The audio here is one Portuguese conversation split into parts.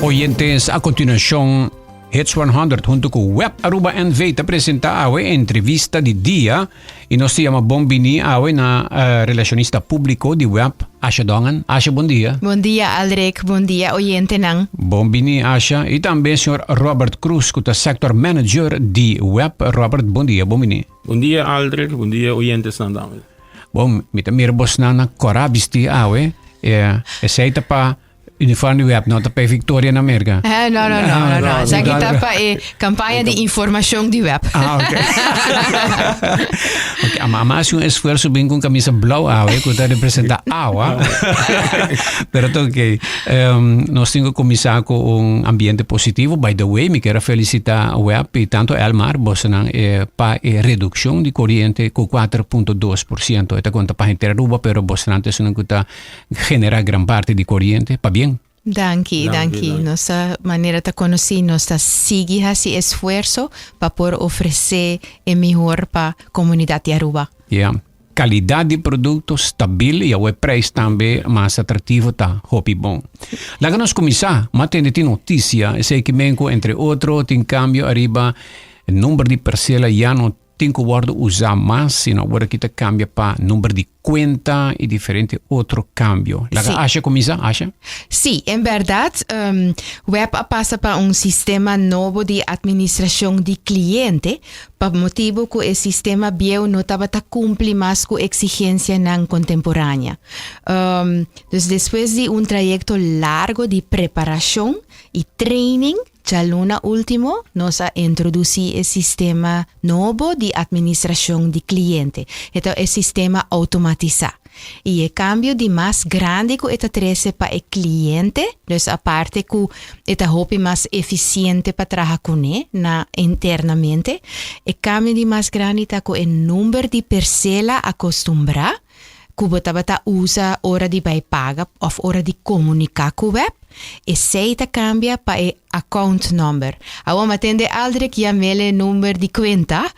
Oyentes, a continuación, Hits 100 junto con Web Aruba NV te presenta a entrevista di dia e nos llama Bombini a na relacionista público di Web, Asha Dongan. Asha, bom dia. Bom dia, Aldrich. Bom dia, oyente nang. Bombini, Asha. E também senhor Robert Cruz, que é sector manager di Web. Robert, bom dia, Bombini. Bom dia, Aldrich. Bom dia, oyentes na dame. Bom, mita mirbos na korabisti awe. Seita pa uniforme Web, não tá para Victoria na América. Não. Zeg kita pa campanha de informação de Web. Ok. Ok, mas um esforço bem com camisa blauw que está representa água. Pero ok, nós temos que começar com ambiente positivo. By the way, me quero felicitar a Web e tanto Elmar, bosanang para redução de corrente com 4.2%. Esta conta para inteira Aruba, pero bosanang não que genera gran parte de corrente, para bem. Danke. Nossa maneira de conhecer, nossa seguir esse esforço para poder oferecer o melhor para a comunidade de Aruba. Qualidade de produto stabil e o preço também mais atrativo tá hobby bom. Lá que nós começar, mas tem notícia, sei que menco entre outros tem cambio arriba, o número de parcela já não tem que usar mais, sino agora que cambia para número de conta e diferente outro cambio. Lá que acha começar, acha? Sim, em verdade, Web passa para sistema novo de administração de cliente, por motivo que o sistema bio não estava a cumprir mais com a exigência não contemporânea. Então, depois de trajeto largo de preparação e training, já luna último, nós introduzimos o sistema novo de administração de cliente. Então, é sistema automatizado. E o cambio de mais grande que está trazendo para o cliente, então a parte que está mais eficiente para trabalhar com ele internamente, o cambio de mais grande está com o número de parcela acostumbrado, que você usa hora de pagar ou hora de comunicar com o web. E seita cambia para o account number. Agora atende aldrig que mele número de conta,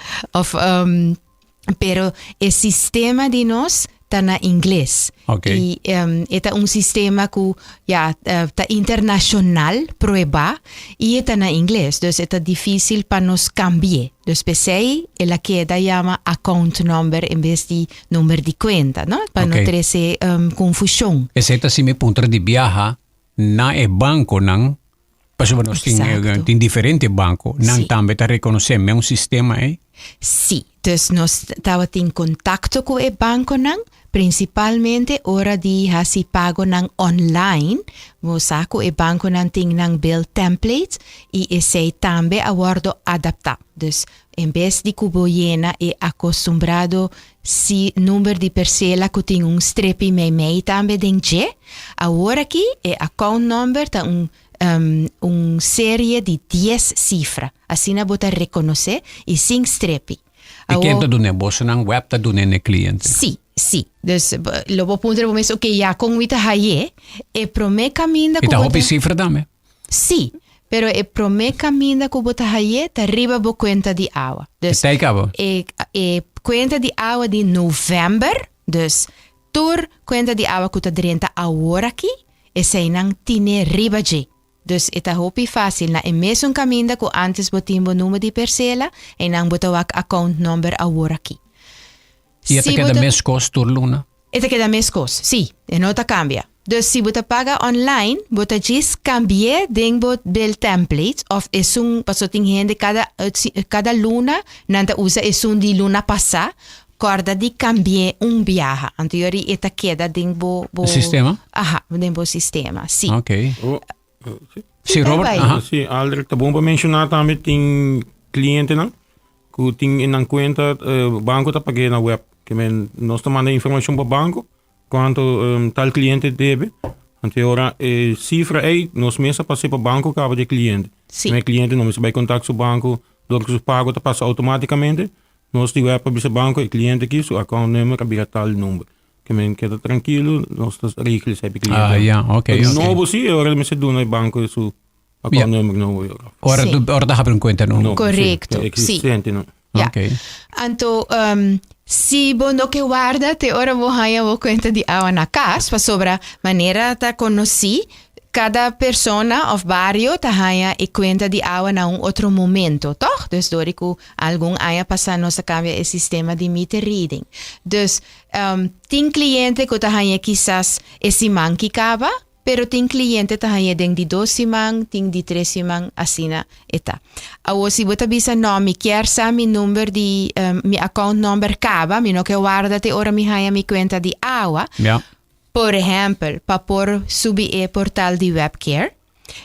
pero o sistema de nós está na inglês. Okay. E é sistema que está internacional, proeba, e está na inglês. Então, é difícil para nós cambiar. Então, pensei, ela queda chama account number em vez de número de conta, não? Para não ter essa confusão. Esse é assim, meu ponto de viajar na banco nang paso nós tem diferente banco nang também tá reconhecendo um sistema Sim, então nós estava em contato com o banco nang principalmente hora de fazer pago nang online, você com o banco nang tem nang bill templates e esse também aguardo adaptar. Então, em vez de cuboyena é acostumbrado se número de parcela que tem strepi meio também dentro, agora aqui é account number tá série de 10 cifras. Assim a bota reconhecer e sem strepi. E quem está do negócio na web está do cliente? Sim. Então, logo ponto é ok, já com o Itahaye, e promete caminho que bota... E cifra também? Sim, pero e promete caminho que o Itahaye está arriba da conta de água. E conta de água de novembro, então, tur conta de água que está dentro agora aqui, e se não tem riba de. Então, é hopi fácil, na mesmo caminho que antes botimos o número de parcela, e não botamos o account number agora aqui. E esta queda mes cost tur luna? Esta queda mes cost, sim, e não está cambia. Então, se você paga online, você diz cambiar dentro do template, ou é passo tem gente cada luna, não usa é de luna passar, corda de cambiar viagem. Anterior, esta queda dentro do sistema? Dentro do sistema, sim. Ok. Sim, Robert? Sim, Aldrich, tá bom para mencionar também tem cliente, não? Que tem na conta, banco tá pagando na web. Que nós estamos mandando informação para o banco, quanto tal cliente deve. Então, agora, cifra aí, nós mesmos passamos para o banco, acaba de cliente. Sim. O cliente não vai contato com o banco, do que o pago passa automaticamente. Nós temos para o banco, o cliente aqui, o account number, cabia tal número. Que queda tranquilo, nós regras para o cliente. Ok. Novo sim, agora me se dá no banco, isso, account number não. Ora dá para conta não? Correto, sim. Existente, não? Ok. Então, se você que guarda, te ora vou ganhar conta de água na casa, para sobre a maneira de conhecer cada persona of barrio tahaya e cuenta de agua na un otro momento, toch? Dus doriku algum aya passando sa cambia el sistema de meter reading. Dus tin cliente ko tahaya quizás esse man kikaba, pero tin cliente tahaya deng di 2 simang, ting di 3 simang asina eta. Awo si bota bisa no mi quer sa mi number di mi account number kaba, mi no que guardate ora mi haya mi cuenta di agua. Ja. Por ejemplo, para por subir el portal de WebCare.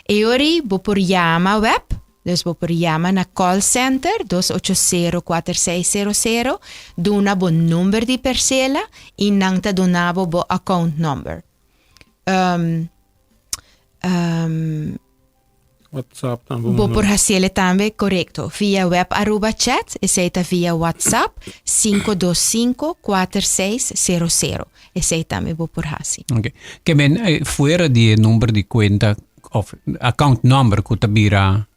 E ora vou por llama web. Dus vou por llama na call center 280-4600. Duna bo number di persela e nang ta donavo bo account number. WhatsApp Vou por hasele também, correcto. Via web aruba chat, aceita via WhatsApp 525-4600. Esse também vou por hasi. Okay. Que men fuera de número de cuenta of account number que tabira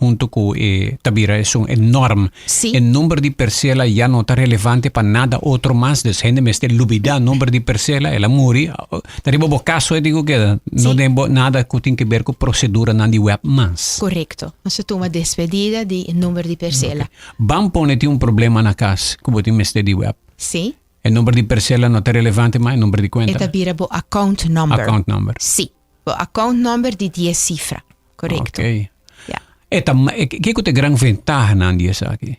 junto com tabira é um enorme. Sim. O número de parcela já não está relevante para nada outro mais. Dus gente me está lubida número de parcela, ela muri. Taribo bo caso eu digo que não tem nada que tem que ver com procedura na de web mais. Correcto. Você toma despedida de número de parcela. Okay. Vamos pôr problema na casa que tem me está de web. Sim. O número de parcela não está relevante mais, o número de conta. E tabira bo account number. Account number. Sim. Bo account number de 10 cifra. Correcto. Okay. Ja. Que é a grande vantagem nisso aqui?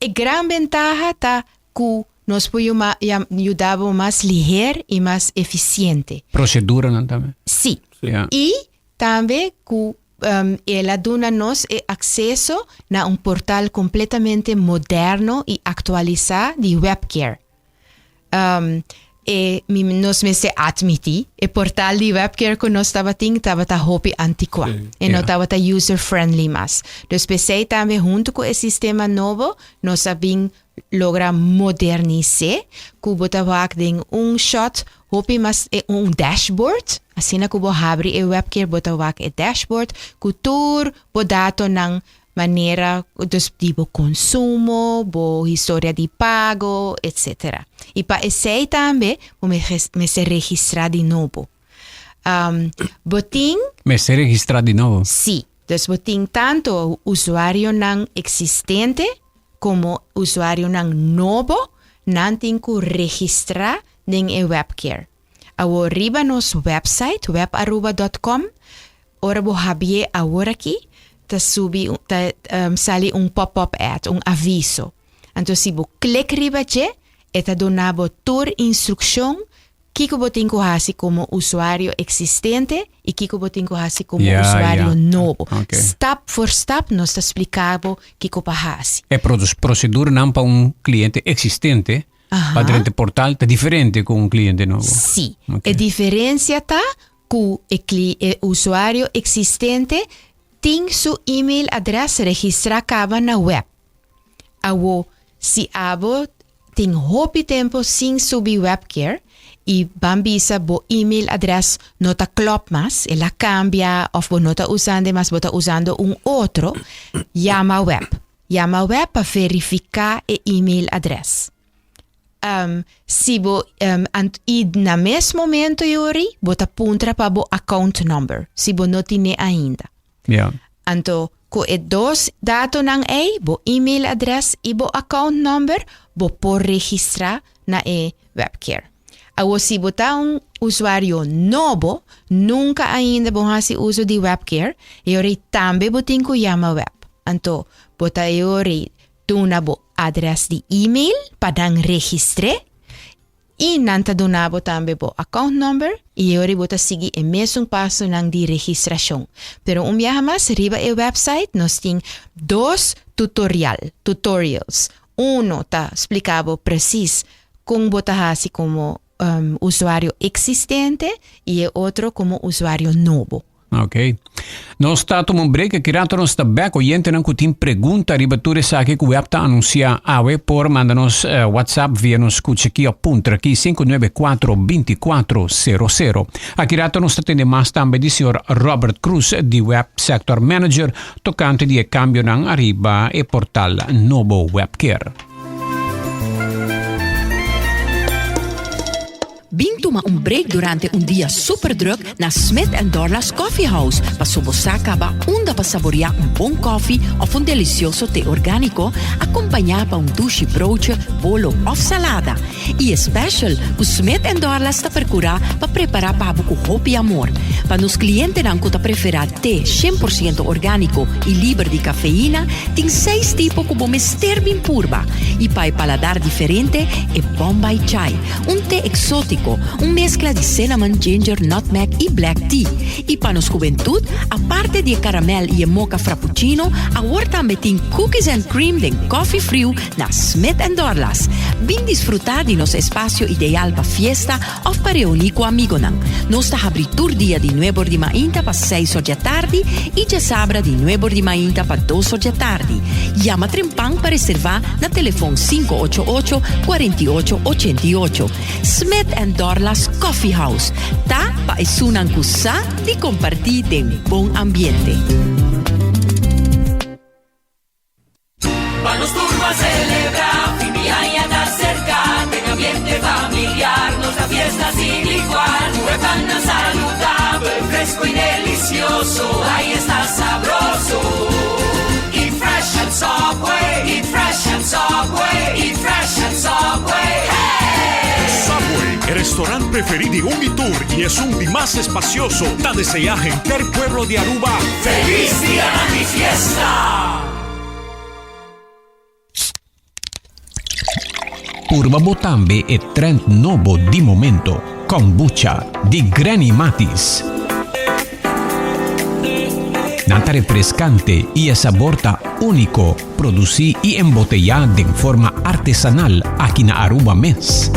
A grande ventaja está que nós podemos ajudar mais ligeiro e mais eficiente. Procedura não também? Sim. Yeah. E também que ela dá-nos acesso a portal completamente moderno e atualizado de WebCare. E nós me se admiti o portal de WebCare que nós estava hopi antiqua e não estava user friendly mais. Dus pensei também junto com o sistema novo nós sabemos lograr modernizar que botava shot hopi mas dashboard assim que bo abrir o WebCare botava dashboard que tur bo dato ng maneira de consumo, história de pago, etc. E para esse também, me se registrar de novo. Me se registrar de novo? Sim. Dus boting tanto usuário não existente como usuário não novo, não tem que registrar em WebCare. Ao arriba nos website, webaruba.com, ora bo habie agora aqui, sali pop-up ad, aviso. Então, se você clica riba eta donabo tur instrução que você tem que fazer como usuário existente e que você tem que fazer como usuário novo. Okay. Step por step, nós explicamos o que você faz. É procedura não para cliente existente, para dentro do portal, é diferente com cliente novo? Sim. Okay. A diferença está que o usuário existente tem seu e-mail address registrado na web. Se abo tem hopi tempo sem subir WebCare e bambisa bo e-mail address nota klop mas, ela cambia of bo nota usando mas bota usando outro, llama web para verificar o e-mail address. Se bo na mesmo momento yuri, bota puntra para bo account number, se bo não tem ainda. Yeah. Anto, ko dos dato ng bo email address e bo account number, bo por registrar na WebCare. Awo si bota usuário novo, nunca ainda bo hasi uso de WebCare, e tambe botin ko llama web. Anto, bota tuna bo address di email padang registre, e nanta donabo tambe bo account number e ori bota sigi e mesmo passo nang di registração. Pero viaja mais riba e website nós tem 2 tutorials. Uno tá explicado preciso como bota hasi como usuário existente e outro como usuário novo. Ok. Nós está tomando break, aqui rato nós está back, oyente não que tem pergunta, ribatura saque que o web está anunciar awe por manda-nos WhatsApp via nos escute aqui a punta aqui 594-2400. Aqui rato nós está tendo mais também de senhor Robert Cruz, de Web Sector Manager, tocante de cambio ng arriba e portal novo WebCare. Bing toma un break durante un día super druk na Smith & Dorlas Coffee House pa sobosaka ba unda pa saborear un bon coffee of un delicioso té orgánico accompagnato pa un douche broodje, bolo of salada. E special, ku Smith & Dorlas ta percura pa preparar pa buku hopi amor. Pa nos clientes nan ku ta preferar té 100% orgánico e libre de cafeína, tem 6 tipos ku bomester bin purba. E pa paladar diferente e Bombay Chai, un té exótico, un mezcla de cinnamon, ginger, nutmeg y black tea. Y para nos juventud, aparte de caramel y mocha frappuccino, ahora también tiene cookies and cream de coffee frío na Smith & Dorlas. Bin disfrutar de nos espacio ideal para fiesta o para reunir con amigos. Nos está abritur día de 9 de mañana para 6 horas de tarde y ya sabra de 9 de mañana para 2 horas de tarde. Llama Trempang para reservar na teléfono 588-4888. Smith & Dorlas Coffee House. Ta pa esunan kusa di compartir en buen ambiente. Vamos turbo a celebrar, fin de año está cerca, en ambiente familiar, nos da fiesta sin igual, huevana saludable, fresco y delicioso, ahí está sabroso. Eat fresh and Subway, eat fresh and Subway, eat fresh and Subway, hey! Subway, el restaurante preferido de Unitour y es un de más espacioso. Da desea gente el pueblo de Aruba. ¡Feliz día de mi fiesta! Purba Botambe è trend nuovo di momento. Kombucha di Granny Matis. Nata refrescante y el sabor único, producido y embotellado en forma artesanal aquí en Aruba Mes.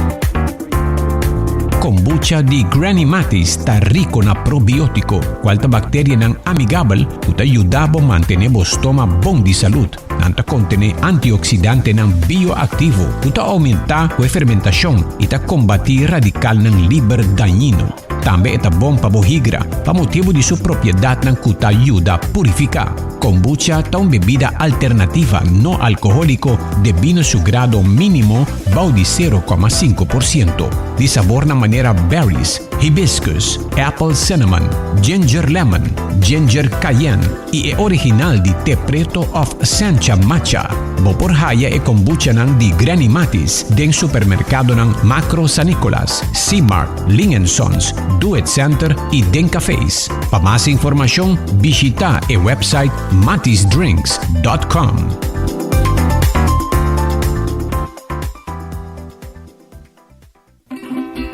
Kombucha di Granny Matis está rico na probiótico, cualta bacteria nan amigable, que ayuda a mantener el estómago bon de salud. Nanta contiene antioxidante nan bioactivo, que aumenta la fermentación y combatir radical nan liber dañino. También es bom para bohigra, para motivo de su propiedad nan que ayuda a purificar. Kombucha es una bebida alternativa no alcohólico de vino su grado mínimo bau de 0,5%. De sabor na manera berries, hibiscus, apple cinnamon, ginger lemon, ginger cayenne y es original de té preto of Sancha Matcha. Bopor haya e kombucha nang di Granny Matis den supermercado nang Macro San Nicolas, C-Mart, Lin & Sons, Do It Center y den cafés. Para más información, visita el website matisdrinks.com.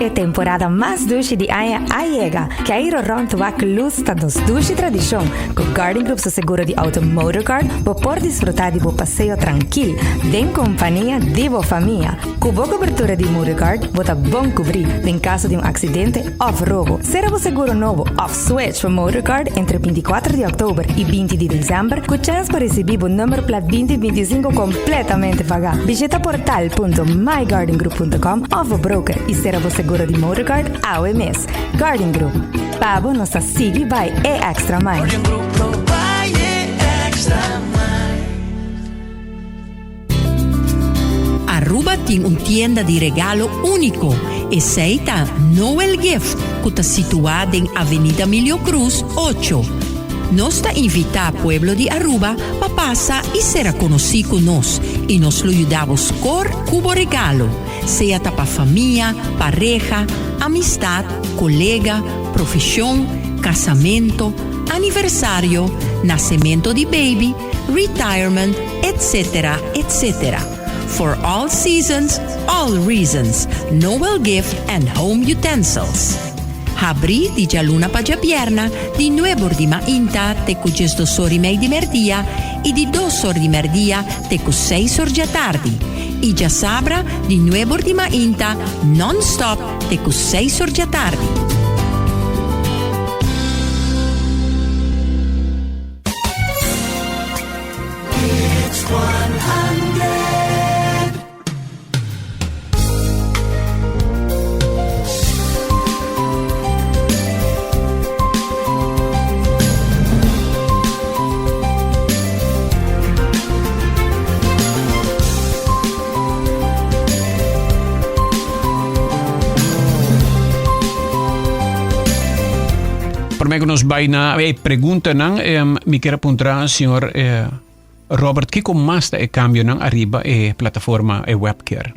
A temporada mais doce de aia llega, que aí rond wak luz está nos doce tradição, com Garden Group seguro de auto Motorcard, por desfrutar de bo passeio tranquilo, em companhia de bo família. Com boa cobertura de Motorcard, bota bom cobrir em caso de acidente ou roubo. Será o seguro novo off switch para Motorcard entre 24 de outubro e 20 de dezembro, com chance para receber o número plat 2025 completamente pagado. Visita portal.mygardengroup.com ou broker e será o seguro de Motorcard ao mês. Garden Group. Pabo nossa sigue by e extra mais. Aruba tem tienda de regalo único. E seita Noel Gift, que está situada em Avenida Milio Cruz 8. Nós está invita ao pueblo de Aruba para passar e ser conhecido com nós. E nós lhe ajudamos com cubo regalo. Seja para família, pareja, amistad, colega, profissão, casamento, aniversário, nascimento de baby, retirement, etc., etc. For all seasons, all reasons, Noel Gift and Home Utensils. Abri di Gialuna Pagiapierna, di 9 di Mainta, te cu 2 ore e mei di merdia, e di 2 ore di merdia, te cu 6 ore già tardi. E già sabra, di 9 di Mainta, non-stop, te cu 6 ore già tardi. It's 100. por mij nos bijna pregunta nang mi quera puntra senhor Robert, kiko mas ta cambio nang arriba plataforma webcare.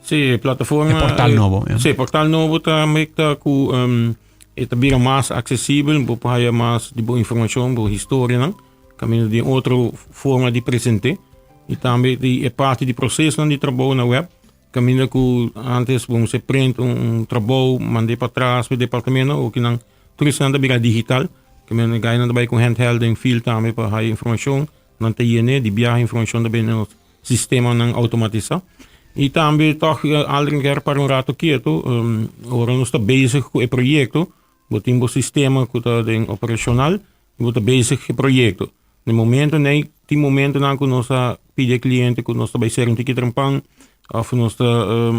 Sì, plataforma Portal Novo. Ja. Sì, Portal Novo ta ku bira mais acessível, bo haya mais de boa informação, boa história nang. Caminho de outra forma de presente. E também é parte do processo de trabalho na web. Caminho que antes você print trabalho, mandei para trás para o departamento, ou que não, tudo isso anda bem digital. Caminho ganha anda bem com handheld em fio também para a informação, não tem de viagem informação também no sistema não automatizar. E também toch alguém quer para rato quieto, agora nós está bezig com o projeto, botimos o sistema que está operacional, e está bezig com o projeto. No momento nem tem momento não que nós pedir cliente que nós vai ser que trampang, ou nós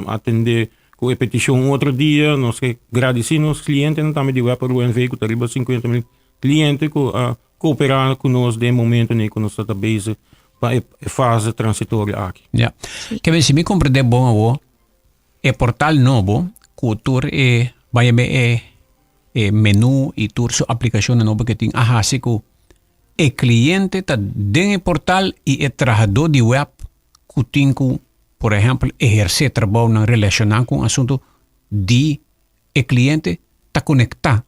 atender com a petição outro dia, nós que agradecer nos clientes também de web para o UNV que arriba 50 mil clientes que cooperar com nós de momento nem que nós está bezig para a fase transitória aqui. Ja. Que se me compreende bom é portal novo, cultura vai menu e tour sua aplicação nova que tem a com o cliente está dentro do portal e o trabalhador de web que tem que, por exemplo, exercer trabalho na relacionar com o assunto de o cliente está conectado.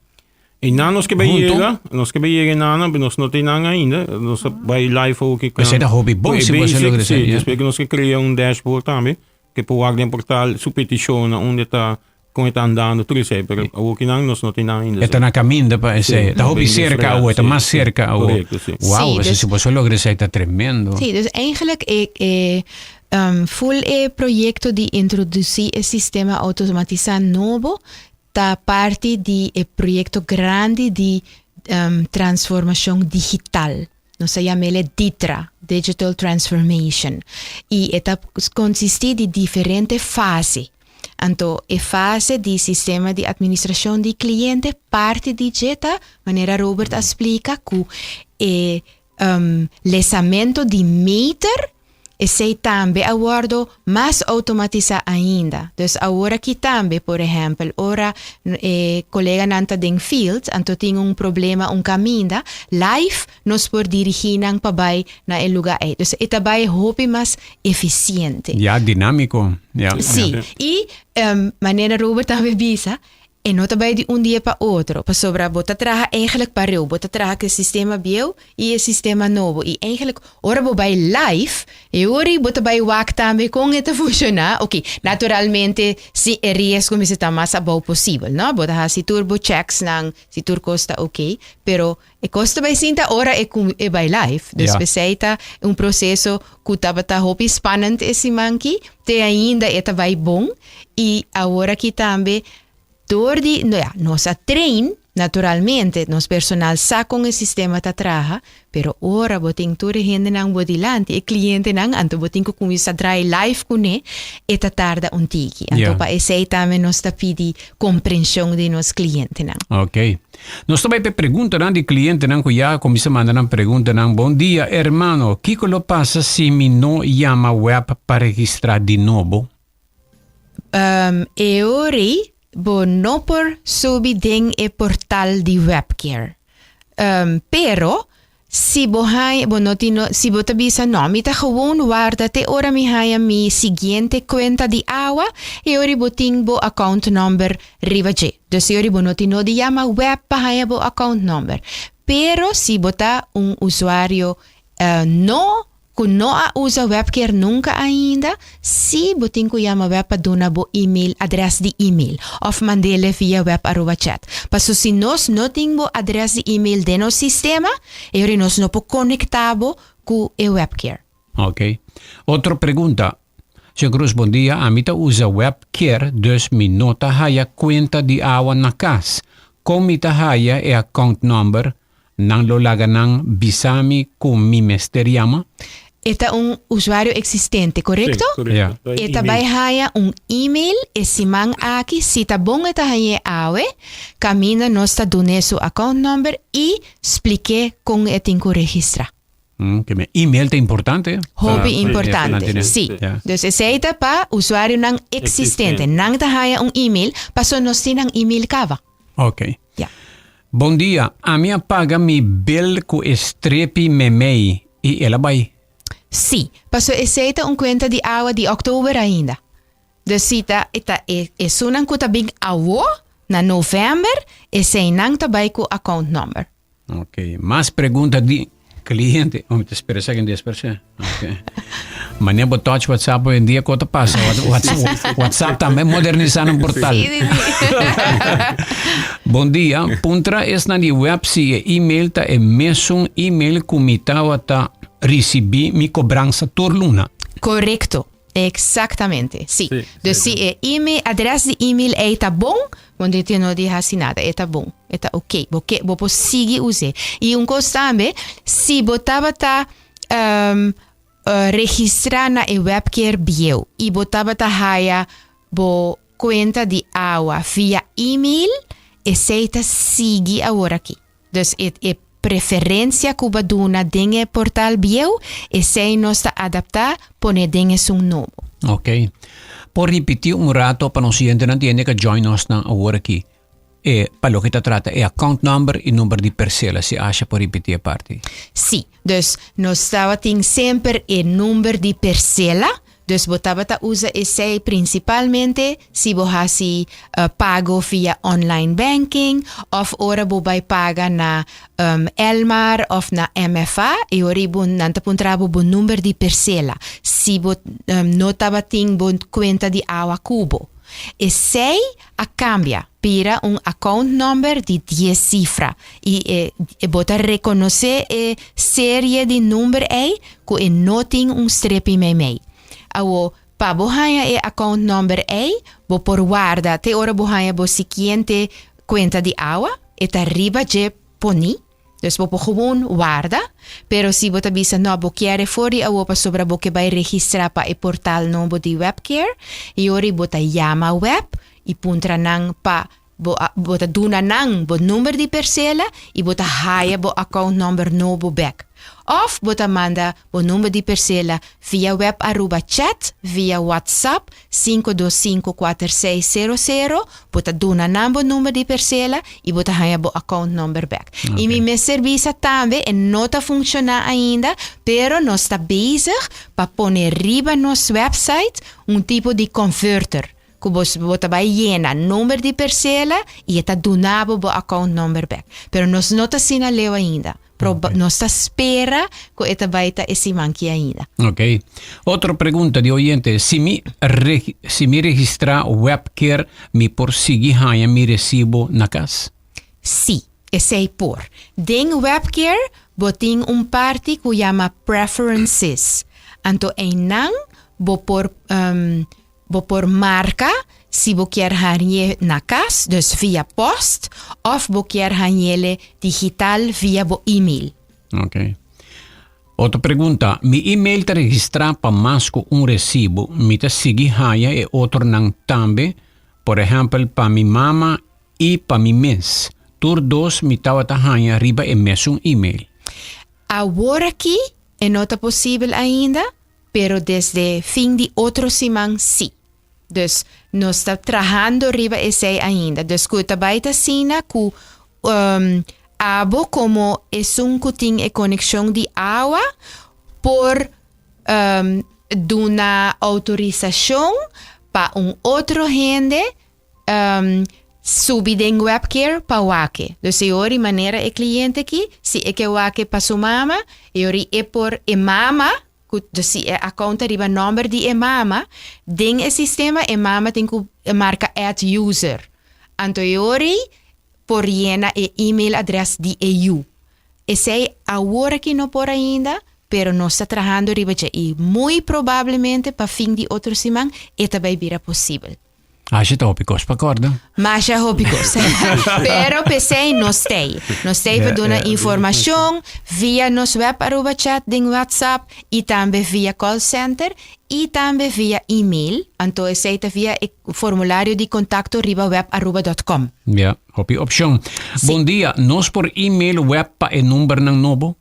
E nós que vai chegar, nós não tem nada ainda, nós vai live ou que Mas é da hobby bom se você logra isso. Depois nós que criamos dashboard também, que pode dentro do portal sua petição onde está como está andando, tudo isso, mas o que nós não tem nada ainda. Está na caminho para esse, está hobby cerca ou está mais cerca ou. Uau, se você logra isso está tremendo. Sim, dus eigenlijk full projeto de introduzir o sistema automatizado novo da parte de projeto grande de transformação digital. Nós chamamos DITRA, Digital Transformation. E está consiste de diferentes fases. Então, a fase de sistema de administração de cliente parte de jeta, maneira Robert explica que lançamento de meter e também aguardo mais automatizado ainda. Dus agora que também, por exemplo, ora colega nanta den field, então tem problema, caminho, live nos por dirigir para vai na lugar aí. Dus ita vai hope mais eficiente. Ja, dinâmico. Ja. Sim. Ja. E maneira Robert também bisa, e não também de dia para outro. Para sobra, bota traga eigenlijk para eu, bota traga o sistema bio e o sistema novo. E eigenlijk, ora bo bij live, e ora bota bij wak também com это funcionar. Ok, naturalmente, se é risco, mas está mais bom possível, não? Bota ha si turbo checks nang, si tur costa ok, pero e costa bij sinta ora e bij live. Dus beseita processo que tava hopi spannend esse manki, te ainda eta vai bom, e agora que também door die, nossa trein, naturalmente, nos personal sa com o sistema ta traha, pero ora boting ture hende nang bodilante, e cliente nang, anto boting ko kumisa dry life kune, e ta tarda tiki. Anto pa esay tame nos tapidi compreensão de nos cliente nang. Ok. Nós também pergunta nang di cliente nang kuya, kumisa manda nang pergunta nang, bom dia, hermano, kiko lo pasa si mi no llama web para registrar de novo? Ori, bo no por subi ding e portal di webcare. Pero si bohay si bo tabisa no mi ta gewoon guarda te ora mi haya mi siguiente cuenta di awa e ori boting bo account number rivaje. Dus ori bo notino di llama web pa haya bo account number. Pero si bota usuario no não usa webcare nunca ainda, se botin ko llama web paduna bo email, address de email, of mandele via web @chat. Paso se nós não temos address de email de no sistema, e nós não podemos conectabo com o webcare. Ok. Outra pergunta. Senhor Cruz, bom dia. A mim usa webcare, dus mi nota haya conta de awa na casa. Como mi haya e account number, nang lolaga nang bisami com mi mesteriama? Esta usuário existente, correto? Sim, correto. Yeah. Esta vai haya email e se man aqui, se tá bom eta haya awe, camina nossa done su account number e explique com etinco registra. Que email é importante? Hobby importante, sim. Dus essa para usuário não existente, não tá haya email, passo nós tem email cava. Ok. Yeah. Bom dia, a minha paga mi bill ku strepi memei e ela vai. Sim, passo aceita conta de água de outubro ainda. Dus sita e sunan ku tabing awo na november e sei nang tabay ku account number. Ok, mais pergunta de cliente. Vamos te esperar aqui em 10%. Ok. Manhã botou WhatsApp hoje em dia quanto passa. WhatsApp também modernizando o portal. Bom dia, puntra es na di web si e email ta e mesmo email kumitawa ta recebi mi cobrança turluna. Correcto. Exactamente, sí. Dus si e email, adres de email está bom, quando te não diz assim nada, está bom, está ok, porque vou conseguir usar. E coisa também, se botava tá registrar na webcare bio e botava tá haya bo conta de água via email, e aceita seguir agora aqui. Dus preferência que va duna dinge portal bio e sei nosta adaptar pone dinge sun novo. Ok. Por repetir rato para nos gente não tiene que join nos na agora aqui. E para lo que te trata é account number e número de parcela se acha por repetir a parte. Sim, dus nós estava tem sempre o número de parcela. Dus botava ta usa esse principalmente se você pago via online banking of ora bobai paga na Elmar of na MFA e ora nanta puntrabo bon número de parcela se notava ting bon conta de água cubo e sei a cambia para account number de 10 cifra e bota reconhecer série de número aí que não tem strepi mei. Awo pa bohaya e account number bo por guarda te ora bohaya bo siguiente conta de agua e arriba je poni dus bo gewoon guarda pero si bo tabisa no bo quiere fori awo pa sobra bo que vai registrar pa e portal no bo di webcare e ori bo ta llama web e puntra nang pa bo ta duna nang bo number di parcela e bo ta haya bo account number no bo back. Of bota manda o número de parcela via web @chat, via WhatsApp 5254600, bota duna nambo número de parcela e bota haya bo account number back. Okay. E mi serviço também e não está funcionando ainda, pero nós está bezig para poner riba nos website tipo de converter. Que você vai llenar número de parcela e está donado bo account number back. Pero nós não está sinaleu ainda. Nós está espera que esta vai estar esse manque ainda. Ok. Outra pergunta de oyente. Se me registrar webcare, me por seguir haya mi recibo na casa? Sim, esse é por. Den webcare, botin parte que chama preferences. Anto não, bo por marca, se você quer hanhar na casa, dus via post, of você quer hanhar digital via bo e-mail. Ok. Outra pergunta. Mi e-mail está registrado para mais que recibo. Me está seguir hanhar e outro não também. Por exemplo, para mi mama e para mi mês. Tur dos me estava hanhar riba e mesmo e-mail. Agora aqui, não está possível ainda, pero desde fim de outro semana, sim. Dus nós está trabalhando riba esse ainda. Dus kuta baita sina ku abo como que tem a conexão de água por uma autorização para outro gente subir em webcare para wake. Dus ori maneira e cliente aqui se é que wake para sua mama e ori é por e mama. Dus a conta riba number de mama, ding e sistema mama tem que marca add user. Anteriori por llena e email address de EU. E sei agora que não por ainda, pero não está trabalhando riba já e muito provavelmente para fim de outra semana esta vai vir possível. Acha tópicos, pacorda? Mas é tópicos. Pero pensei não sei. Não sei para dar informação via nos web @chat de WhatsApp e também via call center e também via e-mail. Então aceita via formulário de contato riba web@com. Ja, hopi opção. Bom dia, nós por e-mail web pa e número ng novo?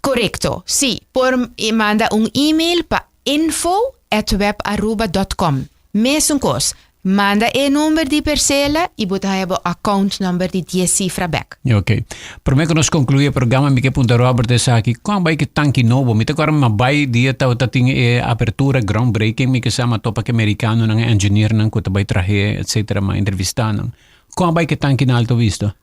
Correcto. Sim, por manda e-mail para info@web@com. Mesmo coisa. Manda e numero di persela e bota hebben account number di 10 cifra back. Ok. Per me che nos concluye il programma mi che punta Robert sa aqui quando vai che tanki novo mi te agora ma vai dia ta ting apertura groundbreaking mi che sama topa che americano nang engineer nang ko bai trahe etc ma intervistano. Quando vai che tanki in alto visto?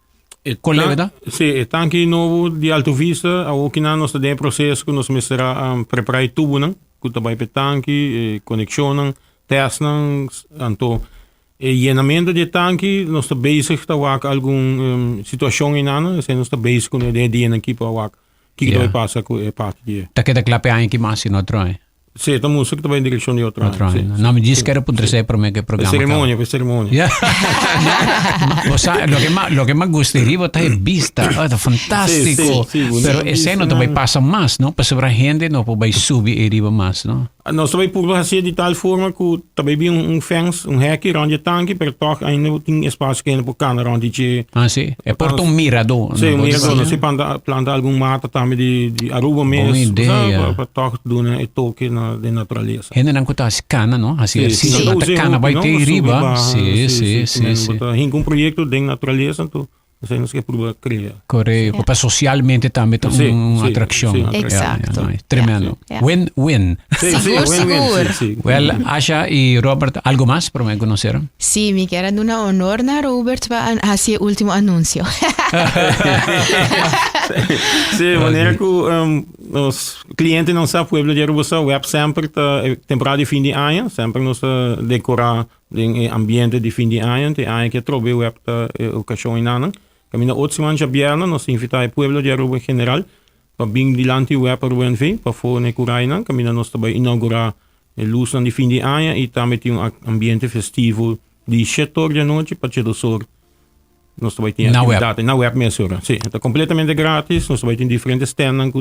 Collega da? Sì, tanki novo di alto vista, ook in anno sta de processo che nos mesera preparai tubo nang ko bai pe tanki conexionen testen anto llenamento de tanque nós está bezig te wak algum situação in ano nós está bezig com de dia aqui para wak que vai passar com a parte de tá que da clape aí que mais no troe sim tá música que vai em direção de outro não me diz que era para ser para mim que programa cerimônia lo que más gustaría botar es vista fantástico pero ese no te vai passar mais não para sobre gente não vai subir e riba mais não nós também por fazer de tal forma que também vi fence hek rond de tanque pero toch ainda tem espaço que por cana rond de sim é porta mirador sim mirador não se planta algum mata também de aruba mesmo para toch doen e toque de natureza gente não conta as cana não assim a cana vai ter riba sim tem um projeto de natureza então você não se pode criar. Correto, para socialmente também tem uma atração. Exato. Tremendo. Win-win. Seguro. Well, Asha e Robert, algo mais para me conhecer? Sim, me quero dar um honor na Robert para fazer o último anúncio. Sim, maneira que os clientes não sabem pueblo de Aruba, o web sempre temporada de fim de ano, sempre nos decorar o ambiente de fim de ano, tem ano que trobe o web ocasião em ano. Camina 8 semanas a Bierna, nós invitamos o pueblo de Aruba em geral, para vir dilante o web Aruba NV, para fora na Curaina, camina nós também inaugurar a luz de fim de ano e também tem um ambiente festivo de 7 horas da noite para 7 horas. Nós também temos atividade na web mesmo. Sim, é completamente grátis, nós também temos diferentes stands,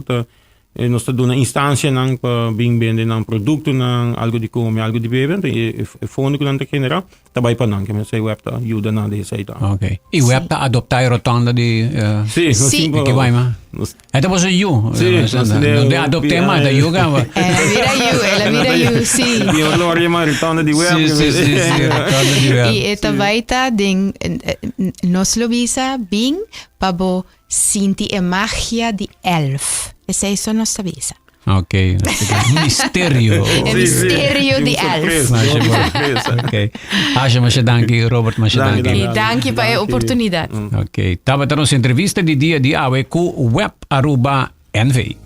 nós estamos dando instância para vender produto, algo de comer, algo de beber, e fundo que nós generar, também para nós, que nós web ajuda na dessa ideia. Ok. E web está adoptar a rotonda de Sim. Que vai, mas então você you. Não adoptei mais da yoga. Ela vira you, sim. E o glória mais rotonda de web. Sim, rotonda de web. E também está nós lo visa bem para sentir a magia de elf. Essa é a nossa visa. Ok. Mistério. É mistério de elf. Ok. Acha, mas danke, Robert, mas danke. E danke para a oportunidade. Ok. Tava tendo entrevista de dia de AWE com Web Aruba NV.